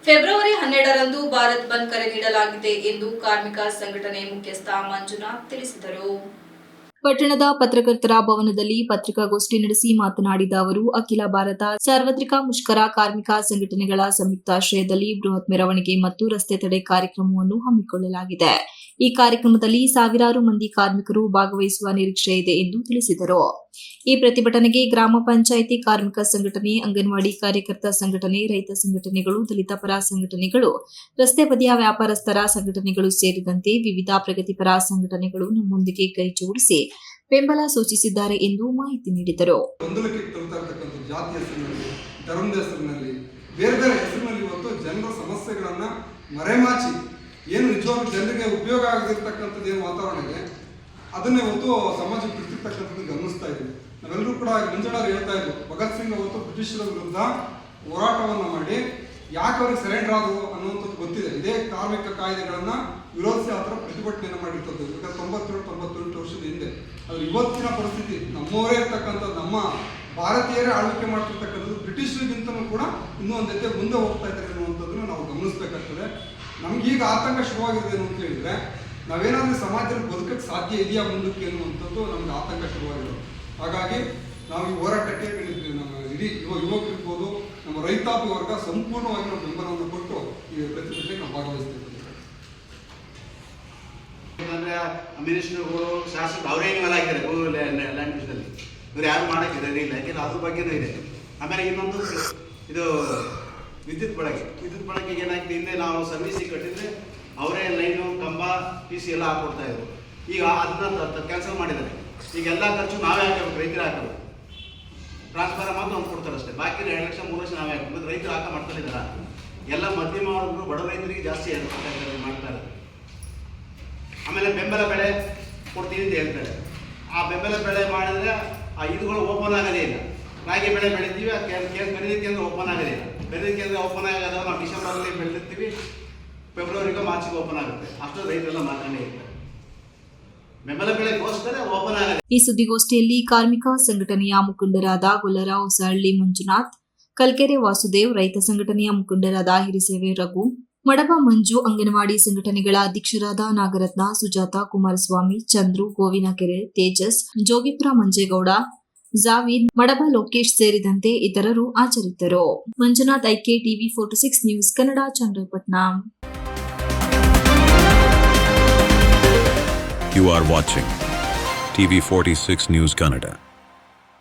February 12ರಂದು Bharat bandh ಕರೆ ನೀಡಲಾಗಿದೆ ಎಂದು ಕಾರ್ಮಿಕ ಸಂಘಟನೆ ಮುಖ್ಯಸ್ಥ ಮಂಜುನಾಥ್ ತಿಳಿಸಿದರು. ಪಟ್ಟಣದ ಪತ್ರಕರ್ತರ ಭವನದಲ್ಲಿ ಪತ್ರಿಕಾಗೋಷ್ಠಿ ನಡೆಸಿ ಮಾತನಾಡಿದ ಅವರು, ಅಖಿಲ ಭಾರತ ಸಾರ್ವತ್ರಿಕ ಮುಷ್ಕರ ಕಾರ್ಮಿಕ ಸಂಘಟನೆಗಳ ಸಂಯುಕ್ತಾಶ್ರಯದಲ್ಲಿ ಬೃಹತ್ ಮೆರವಣಿಗೆ ಮತ್ತು ರಸ್ತೆ ತಡೆ ಕಾರ್ಯಕ್ರಮವನ್ನು ಹಮ್ಮಿಕೊಳ್ಳಲಾಗಿದೆ. ಈ ಕಾರ್ಯಕ್ರಮದಲ್ಲಿ ಸಾವಿರಾರು ಮಂದಿ ಕಾರ್ಮಿಕರು ಭಾಗವಹಿಸುವ ನಿರೀಕ್ಷೆ ಇದೆ ಎಂದು ತಿಳಿಸಿದರು. ಈ ಪ್ರತಿಭಟನೆಗೆ ಗ್ರಾಮ ಪಂಚಾಯಿತಿ ಕಾರ್ಮಿಕ ಸಂಘಟನೆ, ಅಂಗನವಾಡಿ ಕಾರ್ಯಕರ್ತ ಸಂಘಟನೆ, ರೈತ ಸಂಘಟನೆಗಳು, ದಲಿತ ಪರ ಸಂಘಟನೆಗಳು, ರಸ್ತೆ ಬದಿಯ ವ್ಯಾಪಾರಸ್ಥರ ಸಂಘಟನೆಗಳು ಸೇರಿದಂತೆ ವಿವಿಧ ಪ್ರಗತಿಪರ ಸಂಘಟನೆಗಳು ನಮ್ಮೊಂದಿಗೆ ಕೈ ಜೋಡಿಸಿ ಬೆಂಬಲ ಸೂಚಿಸಿದ್ದಾರೆ ಎಂದು ಮಾಹಿತಿ ನೀಡಿದರು. ಜಾತಿ ಹೆಸರಿನಲ್ಲಿ, ಧರ್ಮದ ಹೆಸರಿನಲ್ಲಿ, ಬೇರೆ ಬೇರೆ ಹೆಸರಿನಲ್ಲಿ ಇವತ್ತು ಜನರ ಸಮಸ್ಯೆಗಳನ್ನ ಮರೆಮಾಚಿ ಏನು ನಿಜವಾಗ್ಲೂ ಜನರಿಗೆ ಉಪಯೋಗ ಆಗದಿರ್ತಕ್ಕಂಥದ್ದು ಏನು ವಾತಾವರಣ ಇದೆ ಅದನ್ನೇ ಇವತ್ತು ಸಮಾಜಕ್ಕೆ ಬಿಡ್ತಿರ್ತಕ್ಕಂಥದ್ದು ಗಮನಿಸ್ತಾ ಇದ್ದೀವಿ. ನಾವೆಲ್ಲರೂ ಕೂಡ ಮಂಜುಳಾರು ಹೇಳ್ತಾ ಇದ್ವು, ಭಗತ್ ಸಿಂಗ್ ಅವತ್ತು ಬ್ರಿಟಿಷರ ವಿರುದ್ಧ ಹೋರಾಟವನ್ನು ಮಾಡಿ ಯಾಕೆ ಅವ್ರಿಗೆ ಸರೆಂಡರ್ ಆದವು ಅನ್ನುವಂಥದ್ದು ಗೊತ್ತಿದೆ. ಇದೇ ಕಾರ್ಮಿಕ ಕಾಯ್ದೆಗಳನ್ನ ವಿರೋಧಿಸಿ ಆ ಥರ ಪ್ರತಿಭಟನೆಯನ್ನು ಮಾಡಿರ್ತದ್ದು. ಯಾಕಂದ್ರೆ 97-98 ವರ್ಷದ ಹಿಂದೆ. ಅದು ಇವತ್ತಿನ ಪರಿಸ್ಥಿತಿ ನಮ್ಮವರೇ ಇರ್ತಕ್ಕಂಥದ್ದು, ನಮ್ಮ ಭಾರತೀಯರೇ ಆಳ್ವಿಕೆ ಮಾಡ್ತಿರ್ತಕ್ಕಂಥದ್ದು ಬ್ರಿಟಿಷರಿಗಿಂತಲೂ ಕೂಡ ಇನ್ನೂ ಒಂದು ಹೆಜ್ಜೆ ಮುಂದೆ ಹೋಗ್ತಾ ಇದ್ದಾರೆ ಅನ್ನುವಂಥದ್ದನ್ನು ನಾವು ಗಮನಿಸಬೇಕಾಗ್ತದೆ. ನಮ್ಗೀಗ ಆತಂಕ ಶುರುವಾಗಿದೆ ಏನು ಅಂತ ಹೇಳಿದ್ರೆ, ನಾವೇನಾದ್ರೂ ಸಮಾಜದಲ್ಲಿ ಬದುಕಕ್ಕೆ ಸಾಧ್ಯ ಇದೆಯಾ ಮುಂದಕ್ಕೆ ಅನ್ನುವಂಥದ್ದು ನಮ್ಗೆ ಆತಂಕ ಶುರುವಾಗಿರೋದು. ಹಾಗಾಗಿ ನಾವು ಈ ಹೋರಾಟಕ್ಕೆ ನಮ್ಮ ಇಡೀ ಯುವಕರಿರ್ಬೋದು, ನಮ್ಮ ರೈತಾಪಿ ವರ್ಗ ಸಂಪೂರ್ಣವಾಗಿ ನಾವು ಬೆಂಬಲವನ್ನು ಕೊಟ್ಟು ಈ ಪ್ರತಿಭಟನೆಗೆ ನಾವು ಭಾಗವಹಿಸ್ತೀವಿ. ಅಂದರೆ ಮಿನಿಸ್ಟರ್ಗಳು, ಶಾಸಕರು ಅವರೇ ಇನ್ವಾಲ್ವ್ ಆಗಿದ್ದಾರೆ ಲ್ಯಾಂಗ್ವೇಜ್ನಲ್ಲಿ. ಇವ್ರು ಯಾರು ಮಾಡೋಕ್ಕೆ ರೆಡಿ ಇಲ್ಲ, ಯಾಕೆಂದ್ರೆ ಅದ್ರ ಬಗ್ಗೆನೂ ಇದೆ. ಆಮೇಲೆ ಇನ್ನೊಂದು ಇದು ವಿದ್ಯುತ್ ಬಳಕೆಗೆ ಏನಾಗಿದೆ, ಹಿಂದೆ ನಾವು ಸರ್ವಿಸಿಗೆ ಕಟ್ಟಿದ್ರೆ ಅವರೇ ಲೈನು, ಕಂಬ, PC ಎಲ್ಲ ಹಾಕೊಡ್ತಾ ಇದ್ರು. ಈಗ ಅದನ್ನ ಕ್ಯಾನ್ಸಲ್ ಮಾಡಿದ್ದಾರೆ. ಈಗ ಎಲ್ಲ ಖರ್ಚು ನಾವೇ ಹಾಕಬೇಕು, ರೈತರು ಹಾಕಬೇಕು. ಟ್ರಾನ್ಸ್ಫಾರ ಮಾತ್ರ ಒಂದು ಕೊಡ್ತಾರೆ ಅಷ್ಟೇ, ಬಾಕಿ 2 ಲಕ್ಷ 3 ಲಕ್ಷ ನಾವೇ ಹಾಕಬೇಕು. ರೈತರು ಹಾಕ ಮಾಡ್ಕೊಂಡಿದ್ದಾರೆ. ಎಲ್ಲ ಮಧ್ಯಮ ವರ್ಗರು, ಬಡ ರೈತರಿಗೆ ಜಾಸ್ತಿ ಮಾಡ್ತಾರೆ. ಆಮೇಲೆ ಬೆಂಬಲ ಬೆಳೆ ಕೊಡ್ತೀವಿ ಅಂತ ಹೇಳ್ತಾರೆ. ಆ ಬೆಂಬಲ ಬೆಳೆ ಮಾಡಿದ್ರೆ ಆ ಇದುಗಳು ಓಪನ್ ಆಗೋದೇ ಇಲ್ಲ. ರಾಗಿ ಬೆಳೆ ಬೆಳಿತೀವಿ, ಖರೀದಿ ಕೇಂದ್ರ ಓಪನ್ ಆಗೋದೇ ಇಲ್ಲ. ಖರೀದಿ ಕೇಂದ್ರ ಓಪನ್ ಆಗೋದಾಗ ನಾವು ಡಿಸೆಂಬರಲ್ಲಿ ಬೆಳೆದಿರ್ತೀವಿ, ಫೆಬ್ರವರಿಗೆ ಮಾರ್ಚ್ಗೆ ಓಪನ್ ಆಗುತ್ತೆ. ಅಷ್ಟು ರೈತರೆಲ್ಲ ಮಾಡ್ಕೊಂಡೇ ಇರ್ತಾರೆ. ಬೆಂಬಲ ಬೆಳೆಗೋಸ್ಕರ ಓಪನ್ ಆಗಿದೆ. ಈ ಸುದ್ದಿಗೋಷ್ಠಿಯಲ್ಲಿ ಕಾರ್ಮಿಕ ಸಂಘಟನೆಯ ಮುಖಂಡರಾದ ಗೊಲ್ಲರ ಹೊಸಹಳ್ಳಿ ಮಂಜುನಾಥ್, ಕಲ್ಕೆರೆ ವಾಸುದೇವ್, ರೈತ ಸಂಘಟನೆಯ ಮುಖಂಡರಾದ ಹಿರಿಸೇವೆ ರಘು, ಮಡಬ ಮಂಜು, ಅಂಗನವಾಡಿ ಸಂಘಟನೆಗಳ ಅಧ್ಯಕ್ಷರಾದ ನಾಗರತ್ನ, ಸುಜಾತ, ಕುಮಾರಸ್ವಾಮಿ, ಚಂದ್ರು, ಗೋವಿನಕೆರೆ, ತೇಜಸ್, ಜೋಗಿಪುರ ಮಂಜೇಗೌಡ, ಜಾವೀದ್, ಮಡಬ ಲೋಕೇಶ್ ಸೇರಿದಂತೆ ಇತರರು ಹಾಜರಿದ್ದರು. Manjunath, IK TV46 news Kannada, Channarayapatna. You are watching TV46 News Kannada.